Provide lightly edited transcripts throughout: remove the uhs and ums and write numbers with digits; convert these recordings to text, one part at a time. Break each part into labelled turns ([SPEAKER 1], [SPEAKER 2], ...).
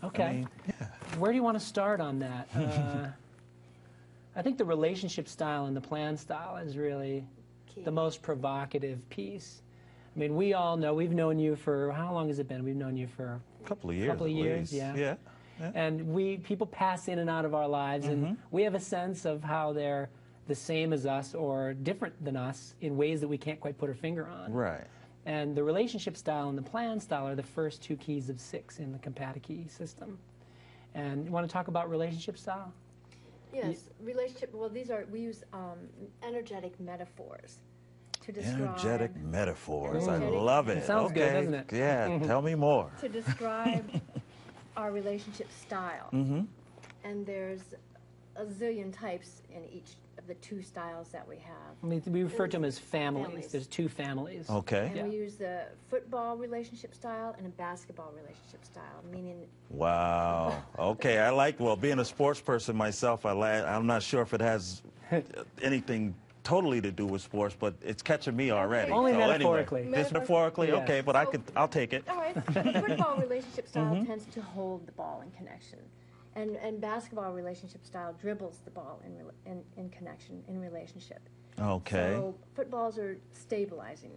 [SPEAKER 1] Okay.
[SPEAKER 2] I mean, yeah.
[SPEAKER 1] Where do you want to start on that? I think the relationship style and the plan style is really the most provocative piece. I mean, we all know, we've known you for, how long has it been? We've known you for
[SPEAKER 2] A couple of years.
[SPEAKER 1] couple of years, yeah.
[SPEAKER 2] Yeah.
[SPEAKER 1] And people pass in and out of our lives, and we have a sense of how they're the same as us or different than us in ways that we can't quite put our finger on.
[SPEAKER 2] Right.
[SPEAKER 1] And the relationship style and the plan style are the first two keys of 6 in the Compatikey system. And you want to talk about relationship style?
[SPEAKER 3] Yes, relationship, well, we use energetic metaphors to describe.
[SPEAKER 2] Energetic metaphors.
[SPEAKER 3] Energetic.
[SPEAKER 2] I love it.
[SPEAKER 1] It sounds
[SPEAKER 2] okay.
[SPEAKER 1] good, doesn't it?
[SPEAKER 2] Yeah, tell me more.
[SPEAKER 3] To describe our relationship style. And there's a zillion types in each of the 2 styles that we have.
[SPEAKER 1] I mean, we refer to them as families.
[SPEAKER 3] Families.
[SPEAKER 1] There's 2 families.
[SPEAKER 2] Okay.
[SPEAKER 3] And we use the football relationship style and a basketball relationship style, meaning...
[SPEAKER 2] Wow. Okay, I like, well, being a sports person myself, I'm not sure if it has anything totally to do with sports, but it's catching me already.
[SPEAKER 1] Only
[SPEAKER 2] so
[SPEAKER 1] metaphorically.
[SPEAKER 2] Anyway, just metaphorically?
[SPEAKER 1] Yes.
[SPEAKER 2] Okay, but I'll take it.
[SPEAKER 3] All right, the football relationship style tends to hold the ball in connection. And basketball relationship style dribbles the ball in connection, in relationship.
[SPEAKER 2] Okay.
[SPEAKER 3] So footballs are stabilizing.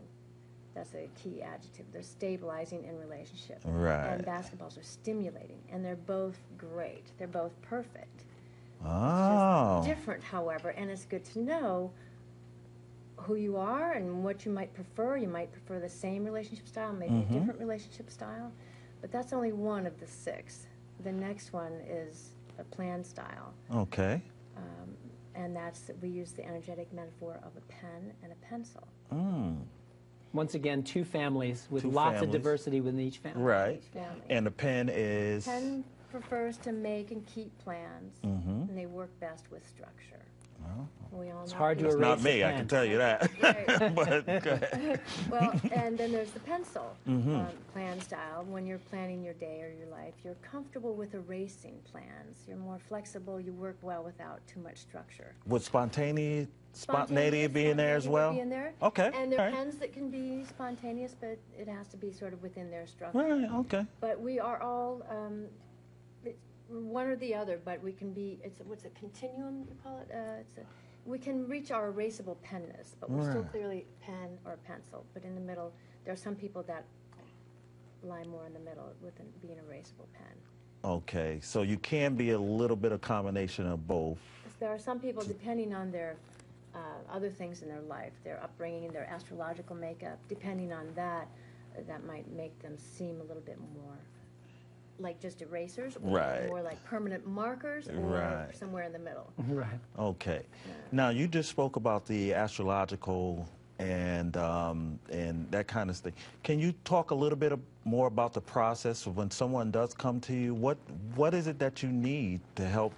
[SPEAKER 3] That's a key adjective. They're stabilizing in relationship.
[SPEAKER 2] Right.
[SPEAKER 3] And basketballs are stimulating. And they're both great. They're both perfect.
[SPEAKER 2] Oh.
[SPEAKER 3] It's just different, however, and it's good to know who you are and what you might prefer. You might prefer the same relationship style, maybe a different relationship style. But that's only one of the 6. The next one is a plan style.
[SPEAKER 2] Okay.
[SPEAKER 3] And we use the energetic metaphor of a pen and a pencil.
[SPEAKER 1] Once again, 2 families with
[SPEAKER 2] 2
[SPEAKER 1] lots of
[SPEAKER 2] families.
[SPEAKER 1] diversity within each family.
[SPEAKER 2] Right.
[SPEAKER 3] Each family.
[SPEAKER 2] And the pen is...
[SPEAKER 3] Pen prefers to make and keep plans, and they work best with structure. We all
[SPEAKER 1] It's
[SPEAKER 3] know
[SPEAKER 1] hard to
[SPEAKER 3] these-
[SPEAKER 2] It's not
[SPEAKER 1] erase
[SPEAKER 2] me,
[SPEAKER 1] a
[SPEAKER 2] I
[SPEAKER 1] pen.
[SPEAKER 2] can tell you that.
[SPEAKER 3] Right.
[SPEAKER 2] But go ahead.
[SPEAKER 3] Well, and then there's the pencil plan style. When you're planning your day or your life, you're comfortable with erasing plans. You're more flexible. You work well without too much structure.
[SPEAKER 2] Would spontaneity be in there as
[SPEAKER 3] Spontaneity
[SPEAKER 2] well?
[SPEAKER 3] would be in there.
[SPEAKER 2] Okay.
[SPEAKER 3] And there are
[SPEAKER 2] all right.
[SPEAKER 3] pens that can be spontaneous, but it has to be sort of within their structure.
[SPEAKER 2] Right, okay.
[SPEAKER 3] But we are all one or the other, but we can be, what's a continuum, you call it? We can reach our erasable penness, but we're still
[SPEAKER 2] Right.
[SPEAKER 3] clearly pen or pencil. But in the middle, there are some people that lie more in the middle with being erasable pen.
[SPEAKER 2] Okay, so you can be a little bit of combination of both.
[SPEAKER 3] There are some people, depending on their other things in their life, their upbringing, their astrological makeup, depending on that, that might make them seem a little bit more like just erasers, or
[SPEAKER 2] Right.
[SPEAKER 3] more like permanent markers, or
[SPEAKER 2] Right.
[SPEAKER 3] somewhere in the middle.
[SPEAKER 1] Right.
[SPEAKER 2] Okay. Now, you just spoke about the astrological and that kind of thing. Can you talk a little bit more about the process of when someone does come to you? What is it that you need to help?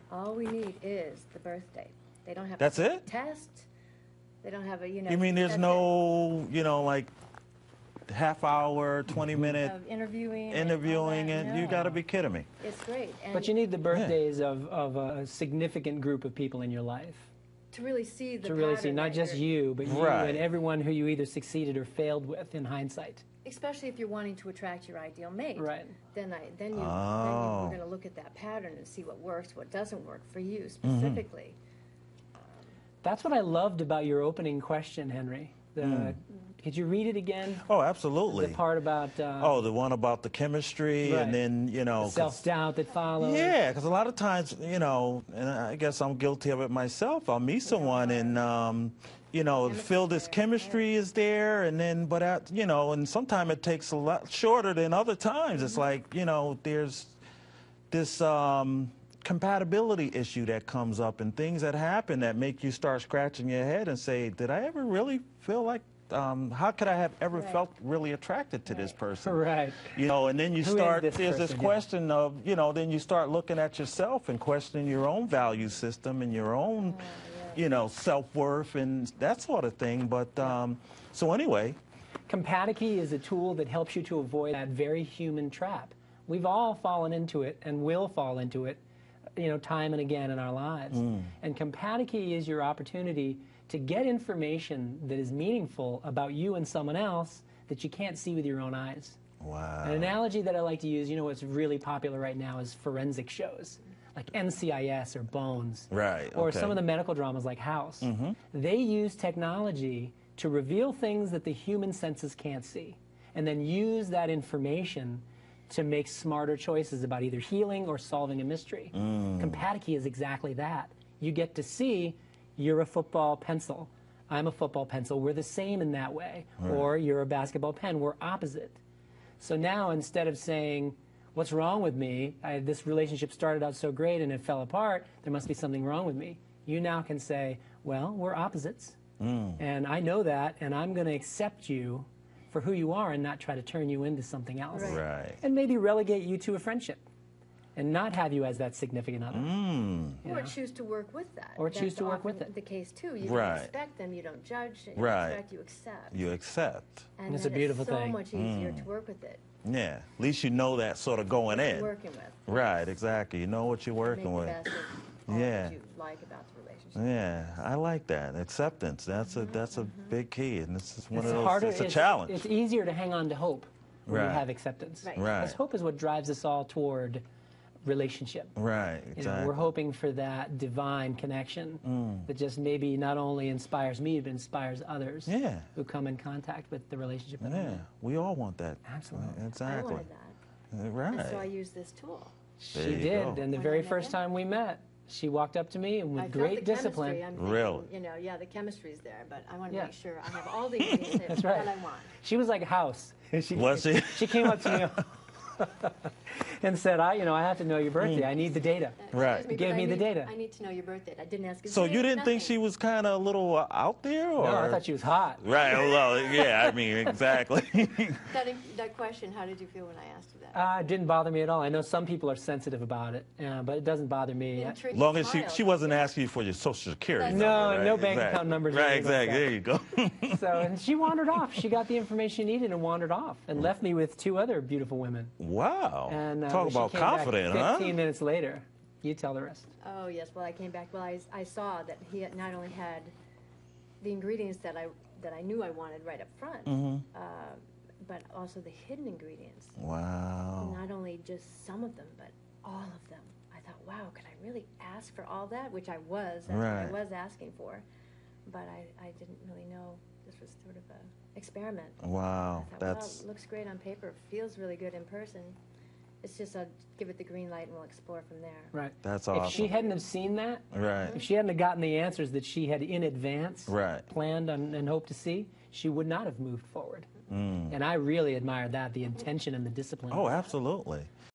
[SPEAKER 3] All we need is the birth date. They don't have
[SPEAKER 2] That's
[SPEAKER 3] to
[SPEAKER 2] it?
[SPEAKER 3] test. They don't have a, you know.
[SPEAKER 2] You mean there's
[SPEAKER 3] that's
[SPEAKER 2] no, like half hour, 20-minute
[SPEAKER 3] of interviewing.
[SPEAKER 2] interviewing, and you got to be kidding me.
[SPEAKER 3] It's great. And
[SPEAKER 1] But you need the birthdays of a significant group of people in your life.
[SPEAKER 3] to really see the
[SPEAKER 1] To really see
[SPEAKER 3] pattern
[SPEAKER 1] not
[SPEAKER 3] that
[SPEAKER 1] just
[SPEAKER 3] you're-
[SPEAKER 1] you, but you
[SPEAKER 2] Right.
[SPEAKER 1] and everyone who you either succeeded or failed with in hindsight.
[SPEAKER 3] Especially if you're wanting to attract your ideal mate.
[SPEAKER 1] Right.
[SPEAKER 3] Then
[SPEAKER 2] Oh.
[SPEAKER 3] we're going to look at that pattern and see what works, what doesn't work for you specifically.
[SPEAKER 1] That's what I loved about your opening question, Henry. Could you read it again?
[SPEAKER 2] Oh, absolutely.
[SPEAKER 1] The part about
[SPEAKER 2] Oh, the one about the chemistry,
[SPEAKER 1] Right.
[SPEAKER 2] and then, 'cause-
[SPEAKER 1] self-doubt that follows.
[SPEAKER 2] Yeah, because a lot of times, and I guess I'm guilty of it myself. I'll meet someone and, feel this chemistry is there, and then, and sometimes it takes a lot shorter than other times. It's like, there's this compatibility issue that comes up and things that happen that make you start scratching your head and say, did I ever really feel like, how could I have ever
[SPEAKER 3] Right.
[SPEAKER 2] felt really attracted to this person?
[SPEAKER 1] Right.
[SPEAKER 2] And then you
[SPEAKER 1] Who is
[SPEAKER 2] start,
[SPEAKER 1] this
[SPEAKER 2] there's this
[SPEAKER 1] person?
[SPEAKER 2] question of, then you start looking at yourself and questioning your own value system and your own, self-worth and that sort of thing. But, so anyway.
[SPEAKER 1] Compatikey is a tool that helps you to avoid that very human trap. We've all fallen into it and will fall into it, time and again in our lives. And Compatikey is your opportunity to get information that is meaningful about you and someone else that you can't see with your own eyes.
[SPEAKER 2] Wow.
[SPEAKER 1] An analogy that I like to use, you know what's really popular right now is forensic shows, like NCIS or Bones.
[SPEAKER 2] Right,
[SPEAKER 1] Or
[SPEAKER 2] okay.
[SPEAKER 1] some of the medical dramas like House. They use technology to reveal things that the human senses can't see, and then use that information to make smarter choices about either healing or solving a mystery. Compatikey is exactly that. You get to see, you're a football pencil, I'm a football pencil, we're the same in that way. Or you're a basketball pen, we're opposite. So now instead of saying, what's wrong with me, this relationship started out so great and it fell apart, there must be something wrong with me. You now can say, well, we're opposites. And I know that, and I'm going to accept you for who you are and not try to turn you into something else.
[SPEAKER 2] Right.
[SPEAKER 1] And maybe relegate you to a friendship and not have you as that significant other.
[SPEAKER 3] Or choose to work with that.
[SPEAKER 1] Or choose to work with
[SPEAKER 3] That's often
[SPEAKER 1] it.
[SPEAKER 3] the case, too. You
[SPEAKER 2] Right.
[SPEAKER 3] don't respect them, you don't judge, in
[SPEAKER 2] Right.
[SPEAKER 3] fact, you accept.
[SPEAKER 2] You accept.
[SPEAKER 3] And
[SPEAKER 1] It's
[SPEAKER 3] then
[SPEAKER 1] a beautiful
[SPEAKER 3] it's so
[SPEAKER 1] thing.
[SPEAKER 3] much easier to work with it.
[SPEAKER 2] Yeah. At least you know that sort of going in.
[SPEAKER 3] Working with.
[SPEAKER 2] Right, exactly. You know what you're
[SPEAKER 3] Make
[SPEAKER 2] working
[SPEAKER 3] the
[SPEAKER 2] with.
[SPEAKER 3] best of all
[SPEAKER 2] Yeah.
[SPEAKER 3] that you like about the relationship.
[SPEAKER 2] Yeah, I like that. Acceptance. That's a big key, and this is one of those.
[SPEAKER 1] harder,
[SPEAKER 2] It's a challenge.
[SPEAKER 1] It's easier to hang on to hope when you
[SPEAKER 2] Right.
[SPEAKER 1] have acceptance.
[SPEAKER 3] Right.
[SPEAKER 2] Right.
[SPEAKER 1] Because hope is what drives us all toward relationship.
[SPEAKER 2] Right,
[SPEAKER 1] You know,
[SPEAKER 2] exactly.
[SPEAKER 1] we're hoping for that divine connection that just maybe not only inspires me, but inspires others
[SPEAKER 2] Yeah.
[SPEAKER 1] who come in contact with the relationship. that I'm
[SPEAKER 2] Yeah,
[SPEAKER 1] in.
[SPEAKER 2] we all want that.
[SPEAKER 1] Absolutely.
[SPEAKER 3] I
[SPEAKER 2] Exactly.
[SPEAKER 3] wanted that.
[SPEAKER 2] Right.
[SPEAKER 3] And so I used this tool.
[SPEAKER 2] There
[SPEAKER 1] She
[SPEAKER 2] you
[SPEAKER 1] did,
[SPEAKER 2] go.
[SPEAKER 1] and the
[SPEAKER 3] When
[SPEAKER 1] very
[SPEAKER 3] I met
[SPEAKER 1] first
[SPEAKER 3] him.
[SPEAKER 1] time we met, she walked up to me and with
[SPEAKER 3] I felt
[SPEAKER 1] great
[SPEAKER 3] the
[SPEAKER 1] discipline.
[SPEAKER 3] chemistry. I'm thinking,
[SPEAKER 2] Really?
[SPEAKER 3] you know, yeah, the chemistry's there, but I want to
[SPEAKER 1] Yeah.
[SPEAKER 3] make sure I have all the ingredients
[SPEAKER 1] That's right.
[SPEAKER 3] that I want.
[SPEAKER 1] She was like a house. She,
[SPEAKER 2] Was she?
[SPEAKER 1] She came up to me and said, I have to know your birthday. I need the data.
[SPEAKER 2] Right.
[SPEAKER 3] Excuse me,
[SPEAKER 1] Give
[SPEAKER 3] but
[SPEAKER 1] me
[SPEAKER 3] I
[SPEAKER 1] the
[SPEAKER 3] need-
[SPEAKER 1] data.
[SPEAKER 3] I need to know your birthday. I didn't ask his
[SPEAKER 2] So
[SPEAKER 3] name,
[SPEAKER 2] you didn't think
[SPEAKER 3] nothing.
[SPEAKER 2] she was kind of a little out there, or?
[SPEAKER 1] No, I thought she was hot.
[SPEAKER 2] Right. Well, yeah. I mean, exactly.
[SPEAKER 3] That question, how did you feel when I asked you that?
[SPEAKER 1] It didn't bother me at all. I know some people are sensitive about it, but it doesn't bother me.
[SPEAKER 3] Being tricky
[SPEAKER 2] Long as
[SPEAKER 3] child.
[SPEAKER 2] she wasn't asking you for your social security
[SPEAKER 3] No,
[SPEAKER 2] number, right?
[SPEAKER 1] no bank
[SPEAKER 2] Exactly.
[SPEAKER 1] account numbers or
[SPEAKER 2] Right.
[SPEAKER 1] anything like
[SPEAKER 2] Exactly.
[SPEAKER 1] that.
[SPEAKER 2] There you go.
[SPEAKER 1] So, and she wandered off. She got the information she needed and wandered off and left me with two other beautiful women.
[SPEAKER 2] Wow.
[SPEAKER 1] And
[SPEAKER 2] Talk
[SPEAKER 1] when she
[SPEAKER 2] about
[SPEAKER 1] came back
[SPEAKER 2] confident,
[SPEAKER 1] 15
[SPEAKER 2] huh?
[SPEAKER 1] minutes later, you tell the rest.
[SPEAKER 3] Oh, yes, well, I came back, well, I saw that he had not only had the ingredients that I knew I wanted right up front, but also the hidden ingredients.
[SPEAKER 2] Wow.
[SPEAKER 3] Not only just some of them, but all of them. I thought, wow, could I really ask for all that? Which I was. That's
[SPEAKER 2] Right.
[SPEAKER 3] what I was asking for. But I didn't really know this was sort of an experiment.
[SPEAKER 2] Wow.
[SPEAKER 3] I thought,
[SPEAKER 2] That's
[SPEAKER 3] well, it looks great on paper, feels really good in person. It's just I'll give it the green light and we'll explore from there.
[SPEAKER 1] Right.
[SPEAKER 2] That's
[SPEAKER 1] If
[SPEAKER 2] awesome.
[SPEAKER 1] she hadn't have seen that,
[SPEAKER 2] Right.
[SPEAKER 1] if she hadn't have gotten the answers that she had in advance
[SPEAKER 2] Right.
[SPEAKER 1] planned and hoped to see, she would not have moved forward. And I really admired that, the intention and the discipline.
[SPEAKER 2] Oh, absolutely.